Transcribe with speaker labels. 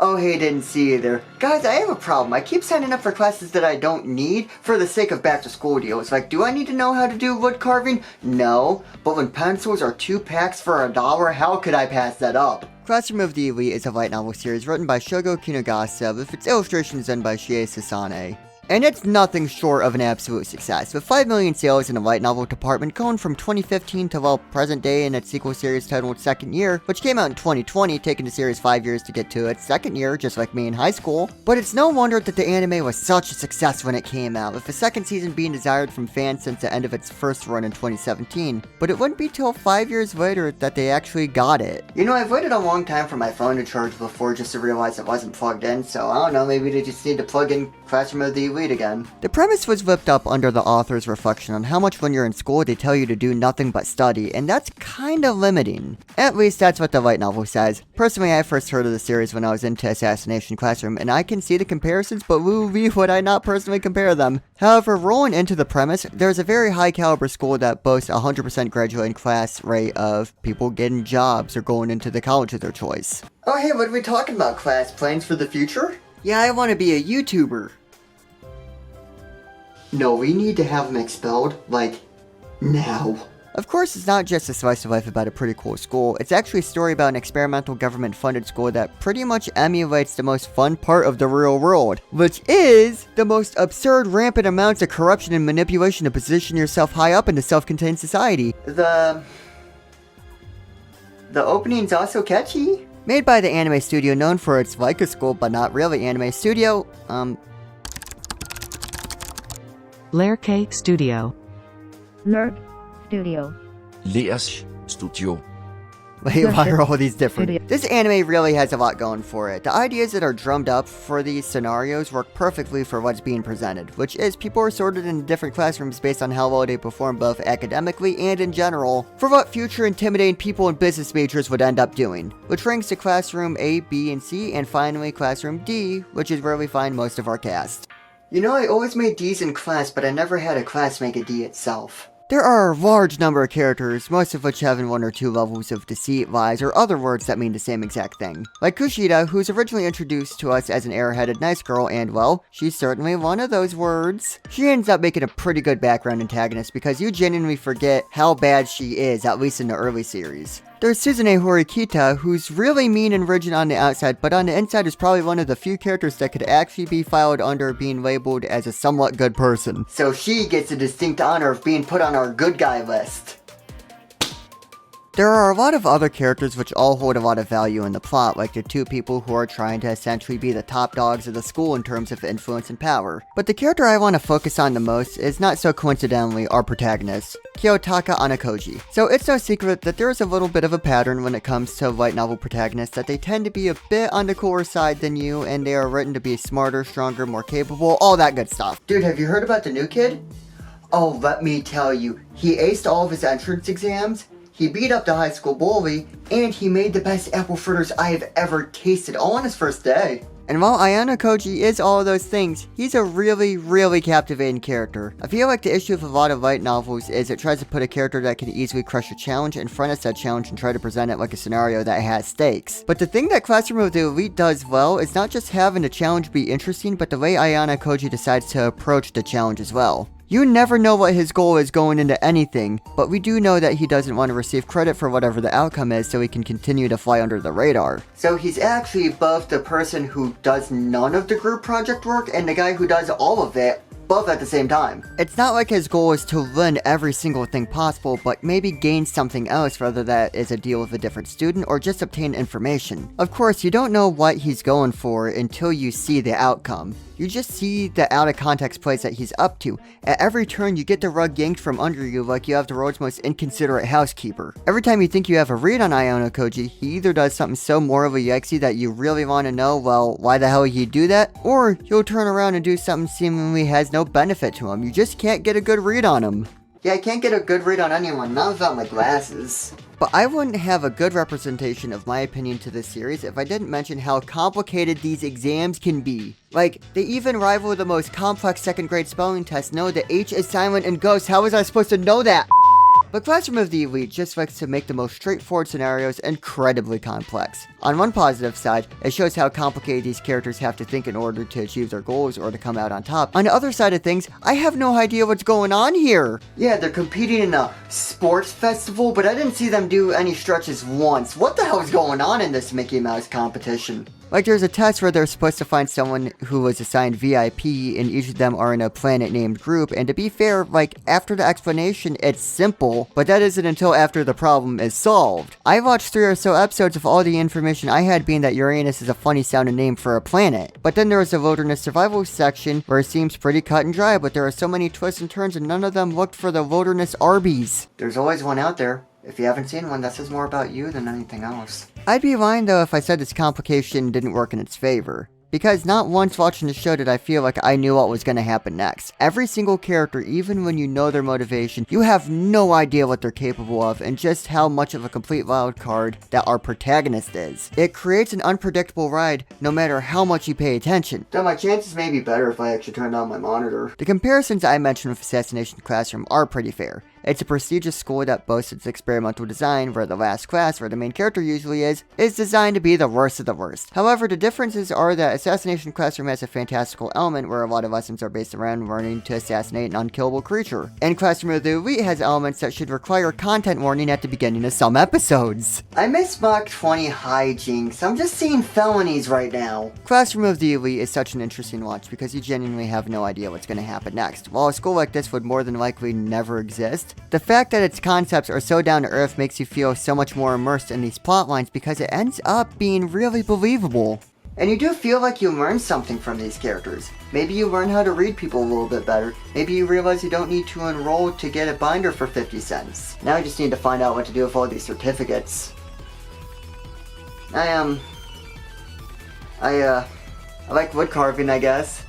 Speaker 1: Oh, hey, didn't see either. Guys, I have a problem. I keep signing up for classes that I don't need for the sake of back to school deals. Like, do I need to know how to do wood carving? No. But when pencils are 2 packs for $1, how could I pass that up? Classroom of the Elite is a light novel series written by Shogo Kinogasa with its illustrations done by Shie Sasane. And it's nothing short of an absolute success, with 5 million sales in the light novel department going from 2015 to, well, present day in its sequel series titled Second Year, which came out in 2020, taking the series 5 years to get to its second year, just like me in high school. But it's no wonder that the anime was such a success when it came out, with the second season being desired from fans since the end of its first run in 2017. But it wouldn't be till 5 years later that they actually got it. You know, I've waited a long time for my phone to charge before just to realize it wasn't plugged in, so I don't know, maybe they just need to plug in Classroom of the Elite again. The premise was whipped up under the author's reflection on how much when you're in school they tell you to do nothing but study, and that's kinda limiting. At least that's what the light novel says. Personally, I first heard of the series when I was into Assassination Classroom, and I can see the comparisons, but woo-wee would I not personally compare them. However, rolling into the premise, there's a very high caliber school that boasts a 100% graduating class rate of people getting jobs or going into the college of their choice. Oh hey, what are we talking about, class? Plans for the future? Yeah, I want to be a YouTuber. No, we need to have him expelled, like, now. Of course, it's not just a slice of life about a pretty cool school, it's actually a story about an experimental government-funded school that pretty much emulates the most fun part of the real world, which is the most absurd, rampant amounts of corruption and manipulation to position yourself high up in the self-contained society. The opening's also catchy. Made by the anime studio known for its like a school but not really anime studio,
Speaker 2: Lerke Studio.
Speaker 3: Lerk Studio.
Speaker 4: Leas Studio.
Speaker 1: Wait, why are all these different? This anime really has a lot going for it. The ideas that are drummed up for these scenarios work perfectly for what's being presented, which is people are sorted into different classrooms based on how well they perform both academically and in general, for what future intimidating people and business majors would end up doing, which ranks to classroom A, B, and C, and finally classroom D, which is where we find most of our cast. You know, I always made D's in class, but I never had a class make a D itself. There are a large number of characters, most of which have 1 or 2 levels of deceit, lies, or other words that mean the same exact thing. Like Kushida, who's originally introduced to us as an airheaded nice girl, and well, she's certainly one of those words. She ends up making a pretty good background antagonist because you genuinely forget how bad she is, at least in the early series. There's Suzune Horikita, who's really mean and rigid on the outside, but on the inside is probably one of the few characters that could actually be filed under being labeled as a somewhat good person. So she gets the distinct honor of being put on our good guy list. There are a lot of other characters which all hold a lot of value in the plot, like the 2 people who are trying to essentially be the top dogs of the school in terms of influence and power. But the character I want to focus on the most is not so coincidentally our protagonist, Kiyotaka Anakoji. So it's no secret that there is a little bit of a pattern when it comes to light novel protagonists that they tend to be a bit on the cooler side than you, and they are written to be smarter, stronger, more capable, all that good stuff. Dude, have you heard about the new kid? Oh, let me tell you, he aced all of his entrance exams, he beat up the high school bully, and he made the best apple fritters I have ever tasted, all on his first day. And while Ayano Koji is all of those things, he's a really, really captivating character. I feel like the issue with a lot of light novels is it tries to put a character that can easily crush a challenge in front of said challenge and try to present it like a scenario that has stakes. But the thing that Classroom of the Elite does well is not just having the challenge be interesting, but the way Ayano Koji decides to approach the challenge as well. You never know what his goal is going into anything, but we do know that he doesn't want to receive credit for whatever the outcome is so he can continue to fly under the radar. So he's actually both the person who does none of the group project work and the guy who does all of it, both at the same time. It's not like his goal is to learn every single thing possible, but maybe gain something else, whether that is a deal with a different student or just obtain information. Of course, you don't know what he's going for until you see the outcome. You just see the out of context plays that he's up to. At every turn, you get the rug yanked from under you like you have the world's most inconsiderate housekeeper. Every time you think you have a read on Ayano Koji, he either does something so morally yikesy that you really want to know, well, why the hell he'd do that? Or he'll turn around and do something seemingly has no benefit to him. You just can't get a good read on him. Yeah, I can't get a good read on anyone, not without my glasses. But I wouldn't have a good representation of my opinion to this series if I didn't mention how complicated these exams can be. Like, they even rival the most complex second grade spelling test. No, the H is silent in Ghost. How was I supposed to know that? But Classroom of the Elite just likes to make the most straightforward scenarios incredibly complex. On one positive side, it shows how complicated these characters have to think in order to achieve their goals or to come out on top. On the other side of things, I have no idea what's going on here. Yeah, they're competing in a sports festival, but I didn't see them do any stretches once. What the hell is going on in this Mickey Mouse competition? Like, there's a test where they're supposed to find someone who was assigned VIP, and each of them are in a planet-named group, and to be fair, like, after the explanation, it's simple, but that isn't until after the problem is solved. I watched 3 or so episodes of all the information I had being that Uranus is a funny-sounding name for a planet. But then there was a wilderness survival section where it seems pretty cut and dry, but there are so many twists and turns, and none of them looked for the wilderness Arby's. There's always one out there. If you haven't seen one, that says more about you than anything else. I'd be lying though if I said this complication didn't work in its favor. Because not once watching the show did I feel like I knew what was going to happen next. Every single character, even when you know their motivation, you have no idea what they're capable of and just how much of a complete wild card that our protagonist is. It creates an unpredictable ride no matter how much you pay attention. Though my chances may be better if I actually turned on my monitor. The comparisons I mentioned with Assassination Classroom are pretty fair. It's a prestigious school that boasts its experimental design, where the last class, where the main character usually is designed to be the worst of the worst. However, the differences are that Assassination Classroom has a fantastical element where a lot of lessons are based around learning to assassinate an unkillable creature. And Classroom of the Elite has elements that should require content warning at the beginning of some episodes. I miss Mach 20 hijinks. I'm just seeing felonies right now. Classroom of the Elite is such an interesting watch because you genuinely have no idea what's going to happen next. While a school like this would more than likely never exist, the fact that its concepts are so down to earth makes you feel so much more immersed in these plot lines because it ends up being really believable. And you do feel like you learn something from these characters. Maybe you learn how to read people a little bit better. Maybe you realize you don't need to enroll to get a binder for 50 cents. Now I just need to find out what to do with all these certificates. I like wood carving, I guess.